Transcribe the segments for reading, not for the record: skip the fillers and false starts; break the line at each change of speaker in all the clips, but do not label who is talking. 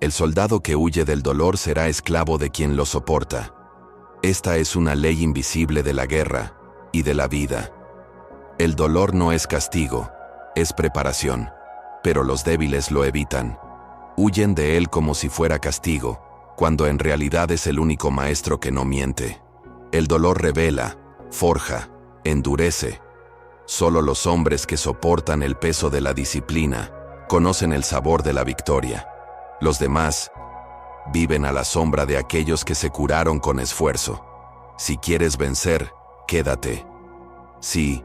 El soldado que huye del dolor será esclavo de quien lo soporta. Esta es una ley invisible de la guerra y de la vida. El dolor no es castigo, es preparación, pero los débiles lo evitan. Huyen de él como si fuera castigo, cuando en realidad es el único maestro que no miente. El dolor revela, forja, endurece. Solo los hombres que soportan el peso de la disciplina conocen el sabor de la victoria. Los demás viven a la sombra de aquellos que se curaron con esfuerzo. Si quieres vencer, quédate. Si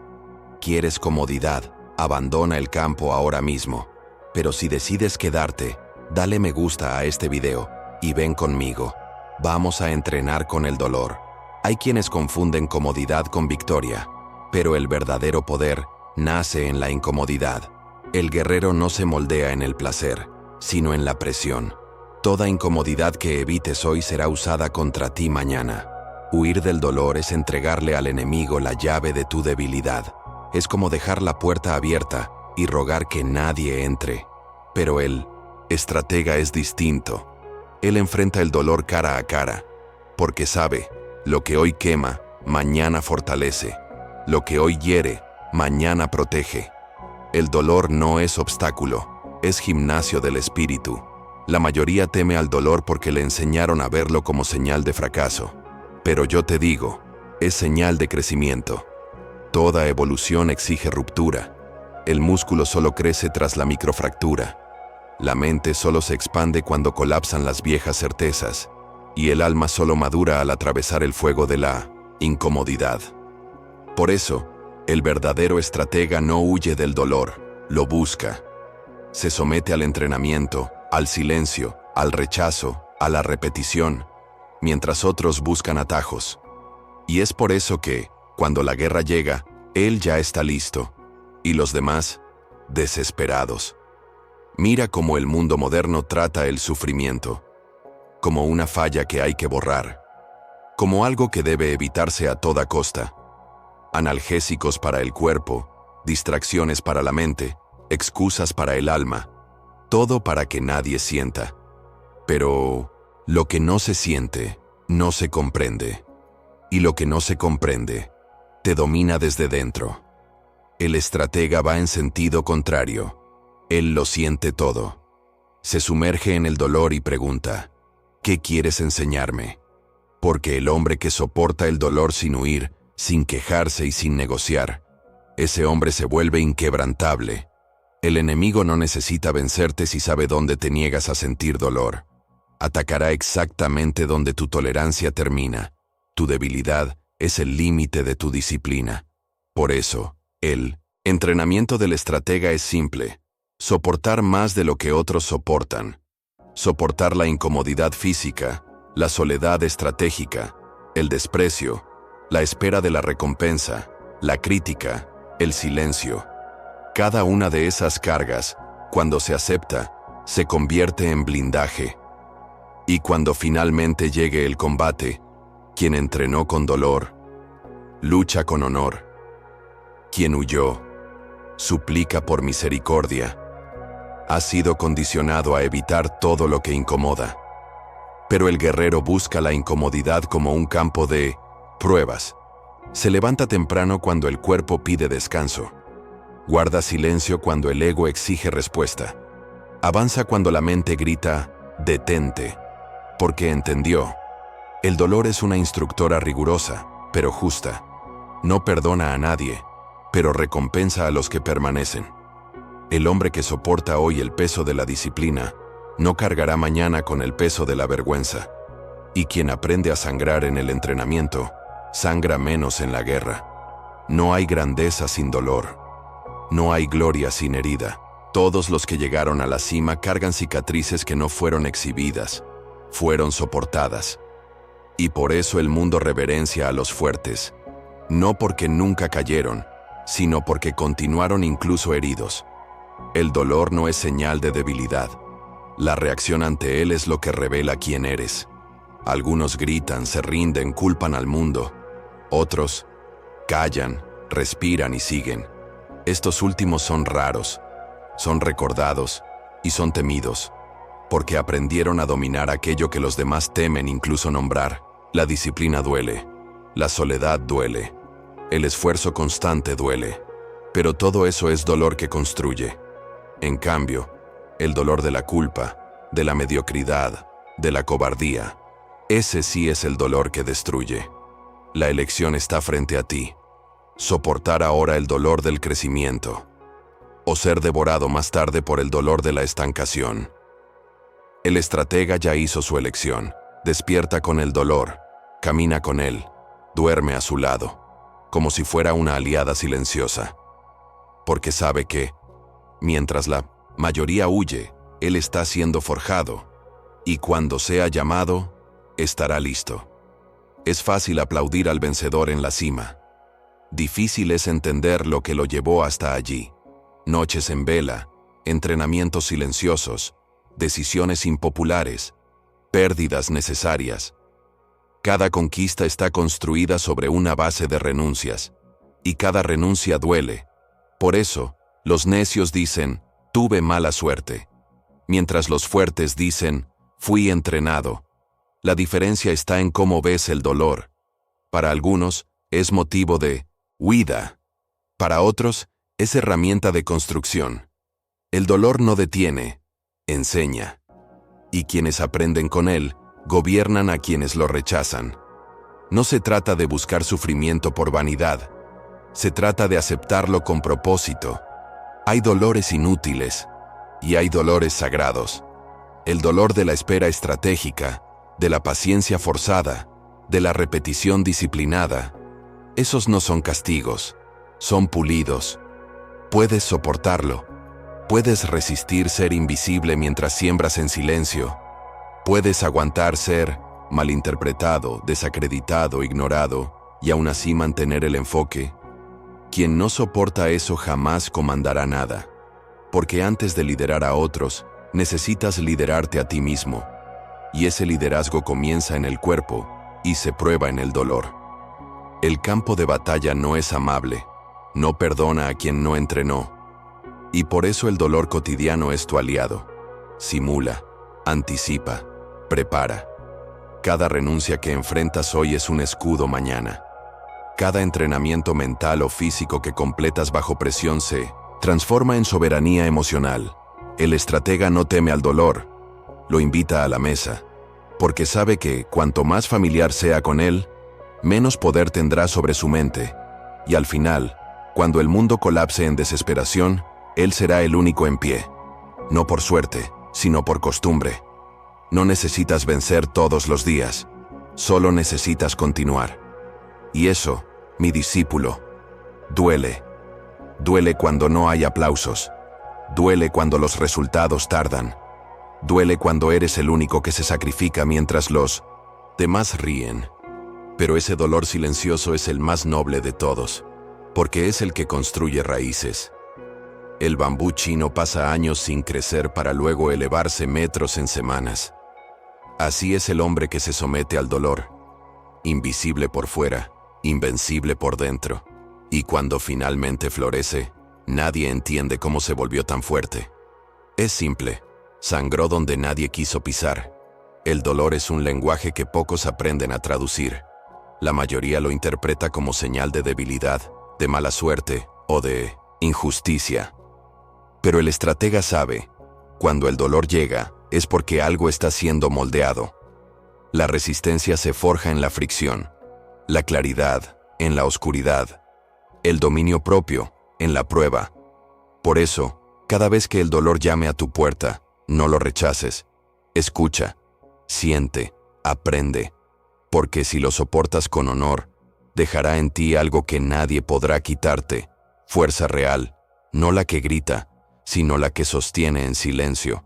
quieres comodidad, abandona el campo ahora mismo. Pero si decides quedarte, dale me gusta a este video y ven conmigo. Vamos a entrenar con el dolor. Hay quienes confunden comodidad con victoria, pero el verdadero poder nace en la incomodidad. El guerrero no se moldea en el placer, sino en la presión. Toda incomodidad que evites hoy será usada contra ti mañana. Huir del dolor es entregarle al enemigo la llave de tu debilidad. Es como dejar la puerta abierta y rogar que nadie entre. Pero el estratega es distinto. Él enfrenta el dolor cara a cara, porque sabe, lo que hoy quema, mañana fortalece. Lo que hoy hiere, mañana protege. El dolor no es obstáculo, es gimnasio del espíritu. La mayoría teme al dolor porque le enseñaron a verlo como señal de fracaso. Pero yo te digo, es señal de crecimiento. Toda evolución exige ruptura. El músculo solo crece tras la microfractura. La mente solo se expande cuando colapsan las viejas certezas. Y el alma solo madura al atravesar el fuego de la incomodidad. Por eso, el verdadero estratega no huye del dolor, lo busca. Se somete al entrenamiento, al silencio, al rechazo, a la repetición, mientras otros buscan atajos. Y es por eso que, cuando la guerra llega, él ya está listo, y los demás, desesperados. Mira cómo el mundo moderno trata el sufrimiento, como una falla que hay que borrar, como algo que debe evitarse a toda costa. Analgésicos para el cuerpo, distracciones para la mente, excusas para el alma, todo para que nadie sienta. Pero lo que no se siente, no se comprende. Y lo que no se comprende, te domina desde dentro. El estratega va en sentido contrario. Él lo siente todo. Se sumerge en el dolor y pregunta, ¿qué quieres enseñarme? Porque el hombre que soporta el dolor sin huir, sin quejarse y sin negociar, ese hombre se vuelve inquebrantable. El enemigo no necesita vencerte si sabe dónde te niegas a sentir dolor. Atacará exactamente donde tu tolerancia termina. Tu debilidad es el límite de tu disciplina. Por eso, el entrenamiento del estratega es simple. Soportar más de lo que otros soportan. Soportar la incomodidad física, la soledad estratégica, el desprecio, la espera de la recompensa, la crítica, el silencio. Cada una de esas cargas, cuando se acepta, se convierte en blindaje. Y cuando finalmente llegue el combate, quien entrenó con dolor, lucha con honor. Quien huyó, suplica por misericordia. Ha sido condicionado a evitar todo lo que incomoda. Pero el guerrero busca la incomodidad como un campo de pruebas. Se levanta temprano cuando el cuerpo pide descanso. Guarda silencio cuando el ego exige respuesta. Avanza cuando la mente grita, detente, porque entendió. El dolor es una instructora rigurosa, pero justa. No perdona a nadie, pero recompensa a los que permanecen. El hombre que soporta hoy el peso de la disciplina, no cargará mañana con el peso de la vergüenza. Y quien aprende a sangrar en el entrenamiento, sangra menos en la guerra. No hay grandeza sin dolor. No hay gloria sin herida. Todos los que llegaron a la cima cargan cicatrices que no fueron exhibidas, fueron soportadas. Y por eso el mundo reverencia a los fuertes, no porque nunca cayeron, sino porque continuaron incluso heridos. El dolor no es señal de debilidad. La reacción ante él es lo que revela quién eres. Algunos gritan, se rinden, culpan al mundo. Otros callan, respiran y siguen. Estos últimos son raros, son recordados y son temidos. porque aprendieron a dominar aquello que los demás temen incluso nombrar. La disciplina duele, la soledad duele, el esfuerzo constante duele, pero todo eso es dolor que construye. En cambio, el dolor de la culpa, de la mediocridad, de la cobardía, ese sí es el dolor que destruye. La elección está frente a ti. Soportar ahora el dolor del crecimiento, o ser devorado más tarde por el dolor de la estancación. El estratega ya hizo su elección. Despierta con el dolor, camina con él, duerme a su lado, como si fuera una aliada silenciosa. Porque sabe que, mientras la mayoría huye, él está siendo forjado, y cuando sea llamado, estará listo. Es fácil aplaudir al vencedor en la cima. Difícil es entender lo que lo llevó hasta allí. Noches en vela, entrenamientos silenciosos, decisiones impopulares, pérdidas necesarias. Cada conquista está construida sobre una base de renuncias, y cada renuncia duele. Por eso, los necios dicen, tuve mala suerte, mientras los fuertes dicen, fui entrenado. La diferencia está en cómo ves el dolor. Para algunos, es motivo de huida. Para otros, es herramienta de construcción. El dolor no detiene, enseña. Y quienes aprenden con él, gobiernan a quienes lo rechazan. No se trata de buscar sufrimiento por vanidad. Se trata de aceptarlo con propósito. Hay dolores inútiles y hay dolores sagrados. El dolor de la espera estratégica, de la paciencia forzada, de la repetición disciplinada. Esos no son castigos, son pulidos. Puedes soportarlo. Puedes resistir ser invisible mientras siembras en silencio. Puedes aguantar ser malinterpretado, desacreditado, ignorado, y aún así mantener el enfoque. Quien no soporta eso jamás comandará nada. Porque antes de liderar a otros, necesitas liderarte a ti mismo. Y ese liderazgo comienza en el cuerpo y se prueba en el dolor. El campo de batalla no es amable, no perdona a quien no entrenó. Y por eso el dolor cotidiano es tu aliado. Simula, anticipa, prepara. Cada renuncia que enfrentas hoy es un escudo mañana. Cada entrenamiento mental o físico que completas bajo presión se transforma en soberanía emocional. El estratega no teme al dolor, lo invita a la mesa, porque sabe que cuanto más familiar sea con él, menos poder tendrá sobre su mente, y al final, cuando el mundo colapse en desesperación, él será el único en pie. No por suerte, sino por costumbre. No necesitas vencer todos los días, solo necesitas continuar. Y eso, mi discípulo, duele. Duele cuando no hay aplausos. Duele cuando los resultados tardan. Duele cuando eres el único que se sacrifica mientras los demás ríen. Pero ese dolor silencioso es el más noble de todos, porque es el que construye raíces. El bambú chino pasa años sin crecer para luego elevarse metros en semanas. Así es el hombre que se somete al dolor, invisible por fuera, invencible por dentro. Y cuando finalmente florece, nadie entiende cómo se volvió tan fuerte. Es simple, sangró donde nadie quiso pisar. El dolor es un lenguaje que pocos aprenden a traducir. La mayoría lo interpreta como señal de debilidad, de mala suerte o de injusticia. Pero el estratega sabe, cuando el dolor llega, es porque algo está siendo moldeado. La resistencia se forja en la fricción, la claridad en la oscuridad, el dominio propio en la prueba. Por eso, cada vez que el dolor llame a tu puerta, no lo rechaces. Escucha, siente, aprende, porque si lo soportas con honor, dejará en ti algo que nadie podrá quitarte, fuerza real, no la que grita, sino la que sostiene en silencio.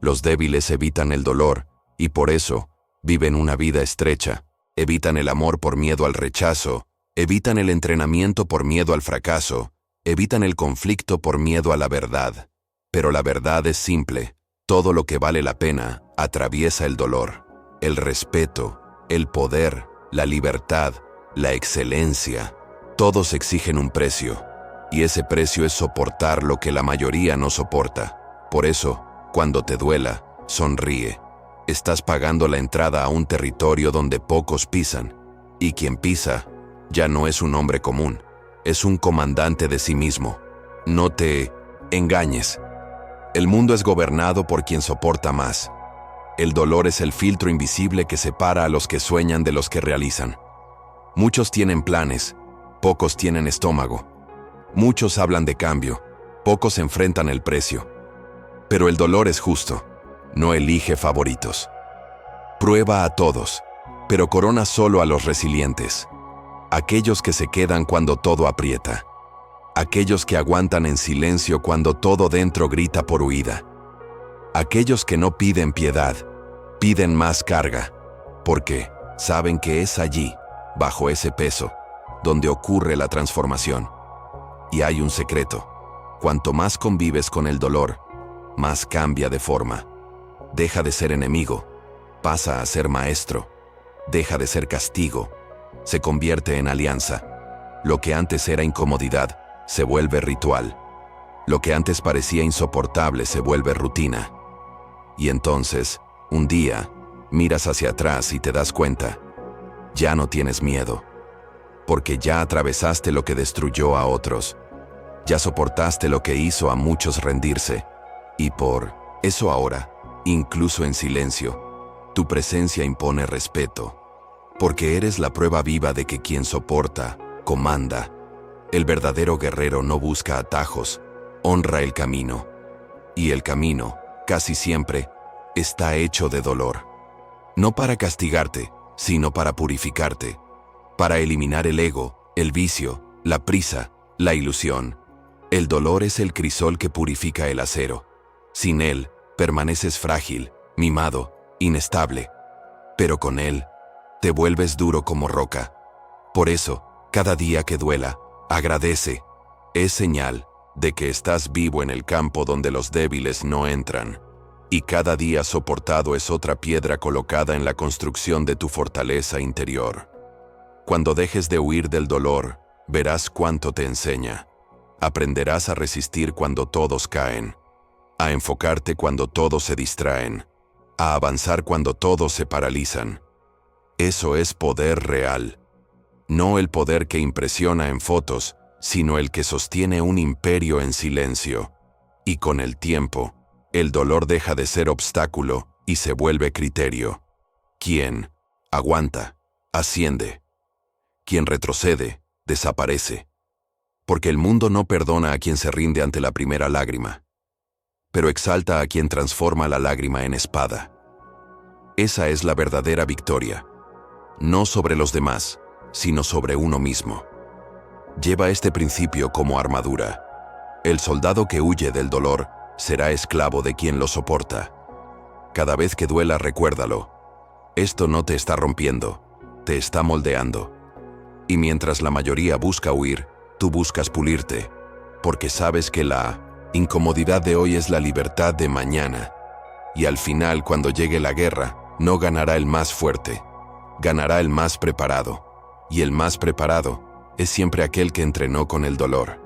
Los débiles evitan el dolor, y por eso, viven una vida estrecha, evitan el amor por miedo al rechazo, evitan el entrenamiento por miedo al fracaso, evitan el conflicto por miedo a la verdad. Pero la verdad es simple, todo lo que vale la pena atraviesa el dolor, el respeto, el poder, la libertad, la excelencia. Todos exigen un precio, y ese precio es soportar lo que la mayoría no soporta. Por eso, cuando te duela, Sonríe. Estás pagando la entrada a un territorio donde pocos pisan, y quien pisa ya no es un hombre común, es un comandante de sí mismo. No te engañes. El mundo es gobernado por quien soporta más. El dolor es el filtro invisible que separa a los que sueñan de los que realizan. Muchos tienen planes, pocos tienen estómago. Muchos hablan de cambio, pocos enfrentan el precio. Pero el dolor es justo, no elige favoritos. Prueba a todos, pero corona solo a los resilientes. Aquellos que se quedan cuando todo aprieta. Aquellos que aguantan en silencio cuando todo dentro grita por huida. Aquellos que no piden piedad, piden más carga, porque saben que es allí, bajo ese peso, donde ocurre la transformación. Y hay un secreto: cuanto más convives con el dolor, más cambia de forma. Deja de ser enemigo, pasa a ser maestro. Deja de ser castigo, se convierte en alianza. Lo que antes era incomodidad, se vuelve ritual. Lo que antes parecía insoportable se vuelve rutina. Y entonces, un día, miras hacia atrás y te das cuenta. Ya no tienes miedo, porque ya atravesaste lo que destruyó a otros. Ya soportaste lo que hizo a muchos rendirse. Y por eso ahora, incluso en silencio, tu presencia impone respeto. Porque eres la prueba viva de que quien soporta, comanda. El verdadero guerrero no busca atajos, honra el camino. Y el camino, casi siempre, está hecho de dolor. No para castigarte, sino para purificarte. Para eliminar el ego, el vicio, la prisa, la ilusión. El dolor es el crisol que purifica el acero. Sin él, permaneces frágil, mimado, inestable. Pero con él, te vuelves duro como roca. Por eso, cada día que duela, agradece. Es señal de que estás vivo en el campo donde los débiles no entran. Y cada día soportado es otra piedra colocada en la construcción de tu fortaleza interior. Cuando dejes de huir del dolor, verás cuánto te enseña. Aprenderás a resistir cuando todos caen, a enfocarte cuando todos se distraen, a avanzar cuando todos se paralizan. Eso es poder real. No el poder que impresiona en fotos, sino el que sostiene un imperio en silencio. Y con el tiempo, el dolor deja de ser obstáculo y se vuelve criterio. Quien aguanta, asciende. Quien retrocede, desaparece. Porque el mundo no perdona a quien se rinde ante la primera lágrima, pero exalta a quien transforma la lágrima en espada. Esa es la verdadera victoria. No sobre los demás, sino sobre uno mismo. Lleva este principio como armadura. El soldado que huye del dolor será esclavo de quien lo soporta. Cada vez que duela, recuérdalo. Esto no te está rompiendo, te está moldeando. Y mientras la mayoría busca huir, tú buscas pulirte, porque sabes que la incomodidad de hoy es la libertad de mañana. Y al final, cuando llegue la guerra, no ganará el más fuerte, ganará el más preparado. Y el más preparado es siempre aquel que entrenó con el dolor.